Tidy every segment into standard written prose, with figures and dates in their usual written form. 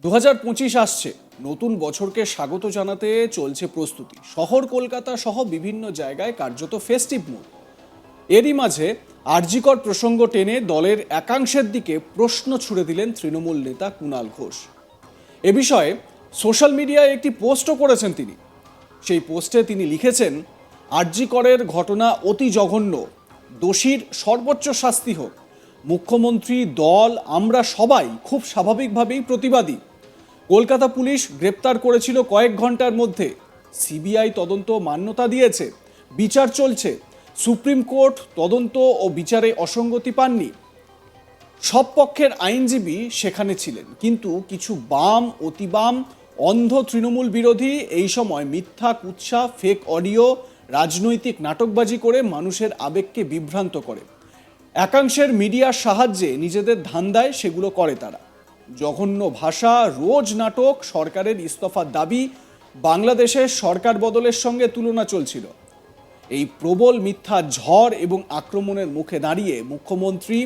2025 আসছে, নতুন বছরকে স্বাগত জানাতে চলছে প্রস্তুতি। শহর কলকাতা সহ বিভিন্ন জায়গায় কার্যত ফেস্টিভ মুড। এরই মাঝে আরজিকর প্রসঙ্গ টেনে দলের একাংশের দিকে প্রশ্ন ছুড়ে দিলেন তৃণমূল নেতা কুণাল ঘোষ। এ বিষয়ে সোশ্যাল মিডিয়ায় একটি পোস্টও করেছেন তিনি। সেই পোস্টে তিনি লিখেছেন, আরজিকরের ঘটনা অতি জঘন্য, দোষীর সর্বোচ্চ শাস্তি হোক। মুখ্যমন্ত্রী, দল, আমরা সবাই খুব স্বাভাবিকভাবেই প্রতিবাদী। কলকাতা পুলিশ গ্রেপ্তার করেছিল কয়েক ঘন্টার মধ্যে, সিবিআই তদন্ত মান্যতা দিয়েছে, বিচার চলছে, সুপ্রিম কোর্ট তদন্ত ও বিচারে অসঙ্গতি পাননি। সব পক্ষের আইনজীবী সেখানে ছিলেন, কিন্তু কিছু বাম, অতিবাম, অন্ধ তৃণমূল বিরোধী এই সময় মিথ্যা, কুৎসা, ফেক অডিও, রাজনৈতিক নাটকবাজি করে মানুষের আবেগকে বিভ্রান্ত করে। একাংশের মিডিয়ার সাহায্যে নিজেদের ধান্দায় সেগুলো করে তারা। জঘন্য ভাষা, রোজ নাটক, সরকারের ইস্তফার দাবি, বাংলাদেশের সরকার বদলের সঙ্গে তুলনা চলছিল। এই প্রবল মিথ্যা ঝড় এবং আক্রমণের মুখে দাঁড়িয়ে মুখ্যমন্ত্রী,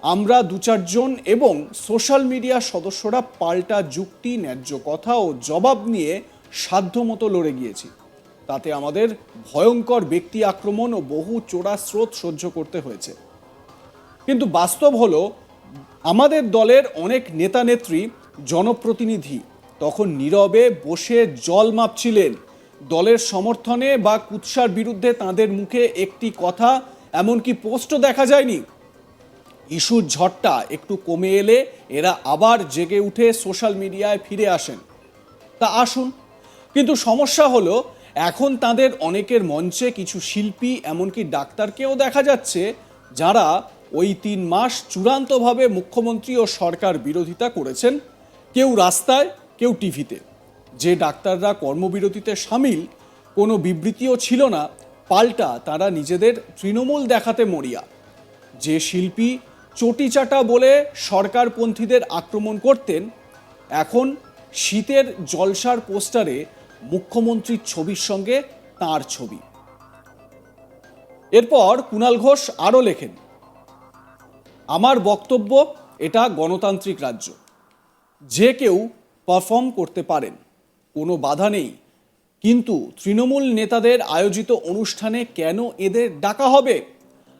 আমরা দু চারজন এবং সোশ্যাল মিডিয়ার সদস্যরা পাল্টা যুক্তি, ন্যায্য কথা ও জবাব নিয়ে সাধ্যমতো লড়ে গিয়েছি। তাতে আমাদের ভয়ঙ্কর ব্যক্তি আক্রমণ ও বহু চোরা স্রোত সহ্য করতে হয়েছে। কিন্তু বাস্তব হলো, আমাদের দলের অনেক নেতা নেত্রী, জনপ্রতিনিধি তখন নীরবে বসে জল মাপছিলেন। দলের সমর্থনে বা কুৎসার বিরুদ্ধে তাদের মুখে একটি কথা, এমনকি পোস্টও দেখা যায়নি। ইস্যুর ঝড়টা একটু কমে এলে এরা আবার জেগে উঠে সোশ্যাল মিডিয়ায় ফিরে আসেন। তা আসুন, কিন্তু সমস্যা হলো, এখন তাদের অনেকের মঞ্চে কিছু শিল্পী, এমনকি ডাক্তারকেও দেখা যাচ্ছে, যারা ওই 3 মাস চূড়ান্তভাবে মুখ্যমন্ত্রী ও সরকার বিরোধিতা করেছেন। কেউ রাস্তায়, কেউ টিভিতে। যে ডাক্তাররা কর্মবিরতিতে সামিল, কোনো বিবৃতিও ছিল না, পাল্টা তারা নিজেদের তৃণমূল দেখাতে মরিয়া। যে শিল্পী চটিচাটা বলে সরকারপন্থীদের আক্রমণ করতেন, এখন শীতের জলসার পোস্টারে মুখ্যমন্ত্রীর ছবির সঙ্গে তাঁর ছবি। এরপর কুণাল ঘোষ আরও লেখেন, আমার বক্তব্য, এটা গণতান্ত্রিক রাজ্য, যে কেউ পারফর্ম করতে পারেন, কোনো বাধা নেই। কিন্তু তৃণমূল নেতাদের আয়োজিত অনুষ্ঠানে কেন এদের ডাকা হবে?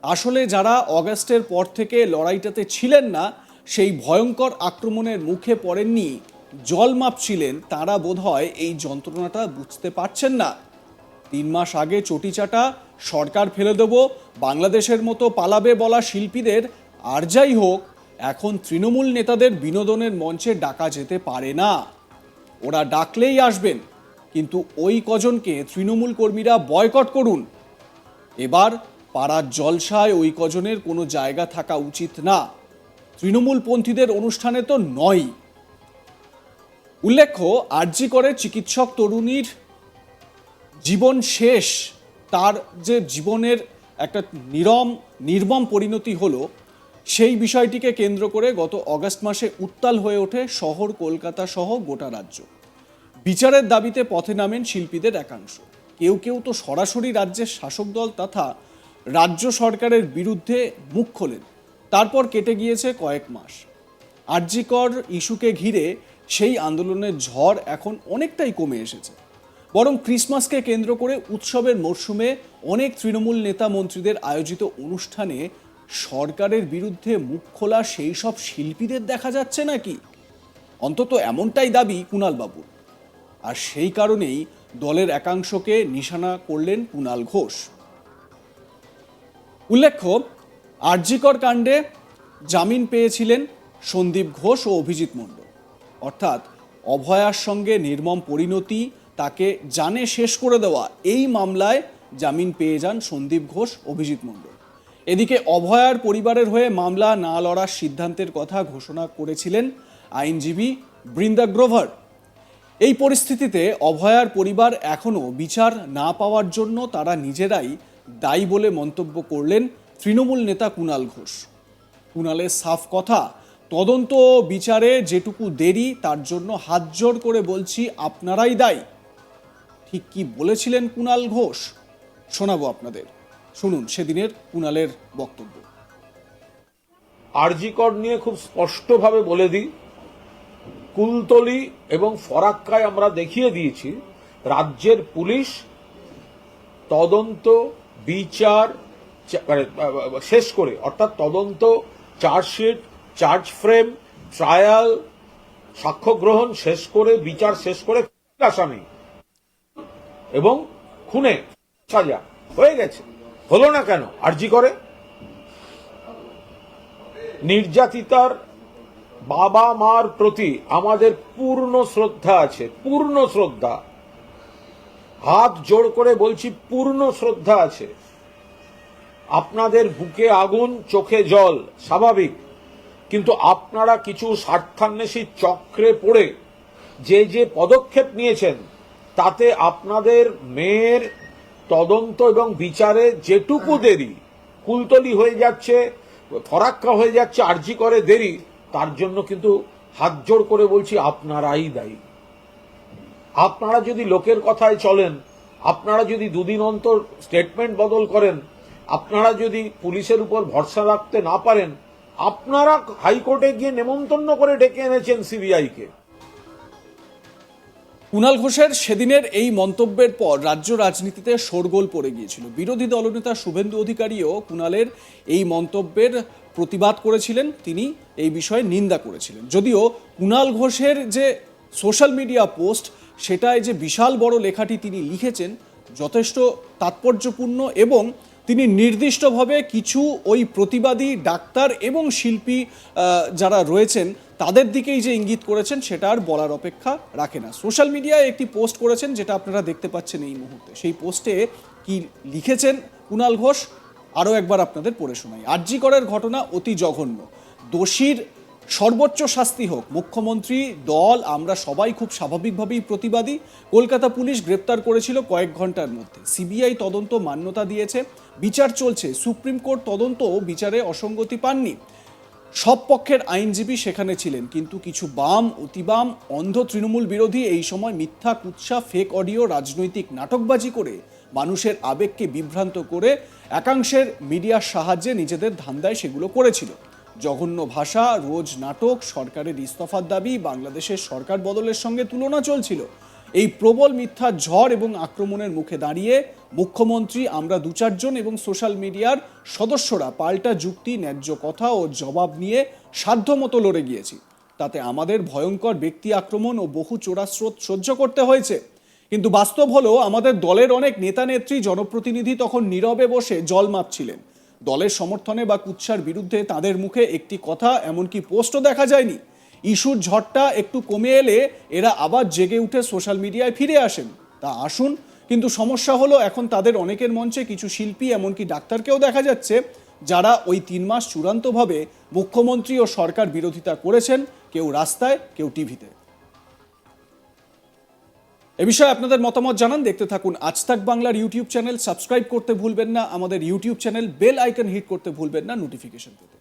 আসলে যারা অগাস্টের পর থেকে লড়াইটাতে ছিলেন না, সেই ভয়ঙ্কর আক্রমণের মুখে পড়েননি, জল মাপছিলেন, তারা বোধহয় এই যন্ত্রণাটা বুঝতে পারছেন না। 3 মাস আগে চটিচাটা, সরকার ফেলে দেব, বাংলাদেশের মতো পালাবে বলা শিল্পীদের আর যাই হোক, এখন তৃণমূল নেতাদের বিনোদনের মঞ্চে ডাকা যেতে পারে না। ওরা ডাকলেই আসবেন, কিন্তু ওই কজনকে তৃণমূল কর্মীরা বয়কট করুন। এবার পাড়ার জলসায় ওই কজনের কোনো জায়গা থাকা উচিত না, তৃণমূলপন্থীদের অনুষ্ঠানে তো নয়। উল্লেখ্য, আরজিকরে চিকিৎসক তরুণীর জীবন শেষ, তার যে জীবনের একটা নির্মম পরিণতি হলো, সেই বিষয়টিকে কেন্দ্র করে গত অগাস্ট মাসে উত্তাল হয়ে ওঠে শহর কলকাতা সহ গোটা রাজ্য। বিচারের দাবিতে পথে নামেন শিল্পীদের একাংশ। কেউ কেউ তো সরাসরি রাজ্যের শাসক দল তথা রাজ্য সরকারের বিরুদ্ধে মুখ খোলেন। তারপর কেটে গিয়েছে কয়েক মাস। আরজিকর ইস্যুকে ঘিরে সেই আন্দোলনের ঝড় এখন অনেকটাই কমে এসেছে। বরং ক্রিসমাসকে কেন্দ্র করে উৎসবের মরশুমে অনেক তৃণমূল নেতা মন্ত্রীদের আয়োজিত অনুষ্ঠানে সরকারের বিরুদ্ধে মুখ খোলা সেই সব শিল্পীদের দেখা যাচ্ছে নাকি, অন্তত এমনটাই দাবি কুণাল বাবুর। আর সেই কারণেই দলের একাংশকে নিশানা করলেন কুণাল ঘোষ। উল্লেখ্য, আরজিকর কাণ্ডে জামিন পেয়েছিলেন সন্দীপ ঘোষ ও অভিজিৎ মণ্ডল। অর্থাৎ অভয়ার সঙ্গে নির্মম পরিণতি, তাকে জানে শেষ করে দেওয়া, এই মামলায় জামিন পেয়ে যান সন্দীপ ঘোষ, অভিজিৎ মণ্ডল। এদিকে অভয়ার পরিবারের হয়ে মামলা না লড়ার সিদ্ধান্তের কথা ঘোষণা করেছিলেন আইনজীবী বৃন্দা গ্রোভার। এই পরিস্থিতিতে অভয়ার পরিবার এখনও বিচার না পাওয়ার জন্য তারা নিজেরাই দায়ী বলে মন্তব্য করলেন তৃণমূল নেতা কুণাল ঘোষ। কুণালের সাফ কথা, তদন্ত বিচারে যেটুকু দেরি, তার জন্য হাত জোড় করে বলছি, আপনারাই দায়ী। ঠিক কি বলেছিলেন কুণাল ঘোষ, শোনাবো আপনাদের, শুনুন সেদিনের কুণালের বক্তব্য। আরজিকর নিয়ে খুব স্পষ্টভাবে বলে দিই, কুলতলি এবং ফরাক্কায় আমরা দেখিয়ে দিয়েছি রাজ্যের পুলিশ তদন্ত বিচার শেষ করে, অর্থাৎ তদন্ত, চার্জশিট, চার্জ ফ্রেম, ট্রায়াল, সাক্ষ্য গ্রহণ শেষ করে, বিচার শেষ করে আসামি এবং খুনে সাজা হয়ে গেছে। হলো না কেন? আরজি করে নির্যাতিতার বাবা মার প্রতি আমাদের পূর্ণ শ্রদ্ধা আছে, পূর্ণ শ্রদ্ধা, হাত জোড় করে বলছি পূর্ণ শ্রদ্ধা আছে। আপনাদের বুকে আগুন, চোখে জল, স্বাভাবিক, কিন্তু আপনারা কিছু স্বার্থান্বেষী চক্রে পড়ে যে যে পদক্ষেপ নিয়েছেন তাতে আপনাদের মেয়ের তদন্ত এবং বিচারে যেটুকু দেরি, কুলতলি হয়ে যাচ্ছে, ফরাক্কা হয়ে যাচ্ছে, আরজি করে দেরি, তার জন্য কিন্তু হাত জোড় করে বলছি আপনারাই দায়ী। আপনারা যদি লোকের কথায় চলেন, আপনারা যদি দুদিন অন্তর স্টেটমেন্ট বদল করেন, আপনারা যদি পুলিশের উপর ভরসা রাখতে না পারেন, আপনারা হাইকোর্টে গিয়ে নেমন্তন্ন করে ডেকে এনেছেন সিবিআইকে। কুণাল ঘোষের সেদিনের এই মন্তব্যের পর রাজ্য রাজনীতিতে শোরগোল পড়ে গিয়েছিল। বিরোধী দলনেতা শুভেন্দু অধিকারীও কুণালের এই মন্তব্যের প্রতিবাদ করেছিলেন, তিনি এই বিষয়ে নিন্দা করেছিলেন। যদিও কুণাল ঘোষের যে সোশ্যাল মিডিয়া পোস্ট, সেটায় যে বিশাল বড় লেখাটি তিনি লিখেছেন যথেষ্ট তাৎপর্যপূর্ণ এবং তিনি নির্দিষ্টভাবে কিছু ওই প্রতিবাদী ডাক্তার এবং শিল্পী যারা রয়েছেন তাদের দিকেই যে ইঙ্গিত করেছেন সেটা আর বলার অপেক্ষা রাখে না। সোশ্যাল মিডিয়ায় একটি পোস্ট করেছেন যেটা আপনারা দেখতে পাচ্ছেন এই মুহূর্তে। সেই পোস্টে কি লিখেছেন কুণাল ঘোষ আরও একবার আপনাদের পড়ে শোনাই। আরজি করের ঘটনা অতি জঘন্য, দোষীর সর্বোচ্চ শাস্তি হোক। মুখ্যমন্ত্রী, দল, আমরা সবাই খুব স্বাভাবিকভাবেই প্রতিবাদী। কলকাতা পুলিশ গ্রেপ্তার করেছিল কয়েক ঘন্টার মধ্যে, সিবিআই তদন্ত মান্যতা দিয়েছে, বিচার চলছে, সুপ্রিম কোর্ট তদন্ত ও বিচারে অসঙ্গতি পাননি। সব পক্ষের আইনজীবী সেখানে ছিলেন, কিন্তু কিছু বাম, অতিবাম, অন্ধ তৃণমূল বিরোধী এই সময় মিথ্যা, কুৎসা, ফেক অডিও, রাজনৈতিক নাটকবাজি করে মানুষের আবেগকে বিভ্রান্ত করে একাংশের মিডিয়ার সাহায্যে নিজেদের ধান্দায় সেগুলো করেছিল। জঘন্য ভাষা, রোজ নাটক, সরকারের ইস্তফার দাবি, বাংলাদেশের সরকার বদলের সঙ্গে তুলনা চলছিল। এই প্রবল মিথ্যা ঝড় এবং আক্রমণের মুখে দাঁড়িয়ে মুখ্যমন্ত্রী, আমরা দু চারজন এবং সোশ্যাল মিডিয়ার সদস্যরা পাল্টা যুক্তি, ন্যায্য কথা ও জবাব নিয়ে সাধ্যমতো লড়ে গিয়েছি। তাতে আমাদের ভয়ঙ্কর ব্যক্তি আক্রমণ ও বহু চোরাস্রোত সহ্য করতে হয়েছে। কিন্তু বাস্তব হলো আমাদের দলের অনেক নেতা নেত্রী, জনপ্রতিনিধি তখন নীরবে বসে জল মাপছিলেন। দলের সমর্থনে বা কুৎসার বিরুদ্ধে তাদের মুখে একটি কথা, এমনকি পোস্টও দেখা যায়নি। ইস্যুর ঝড়টা একটু কমে এলে এরা আবার জেগে উঠে সোশ্যাল মিডিয়ায় ফিরে আসেন। তা আসুন, কিন্তু সমস্যা হলো এখন তাদের অনেকের মঞ্চে কিছু শিল্পী, এমনকি ডাক্তারকেও দেখা যাচ্ছে যারা ওই 3 মাস চূড়ান্তভাবে মুখ্যমন্ত্রী ও সরকার বিরোধিতা করেছেন, কেউ রাস্তায়, কেউ টিভিতে। এ বিষয়ে আপনাদের মতামত জানান। দেখতে থাকুন আজ তাক বাংলার ইউটিউব চ্যানেল। সাবস্ক্রাইব করতে ভুলবেন না আমাদের YouTube channel, bell icon hit করতে ভুলবেন না নোটিফিকেশন পেতে।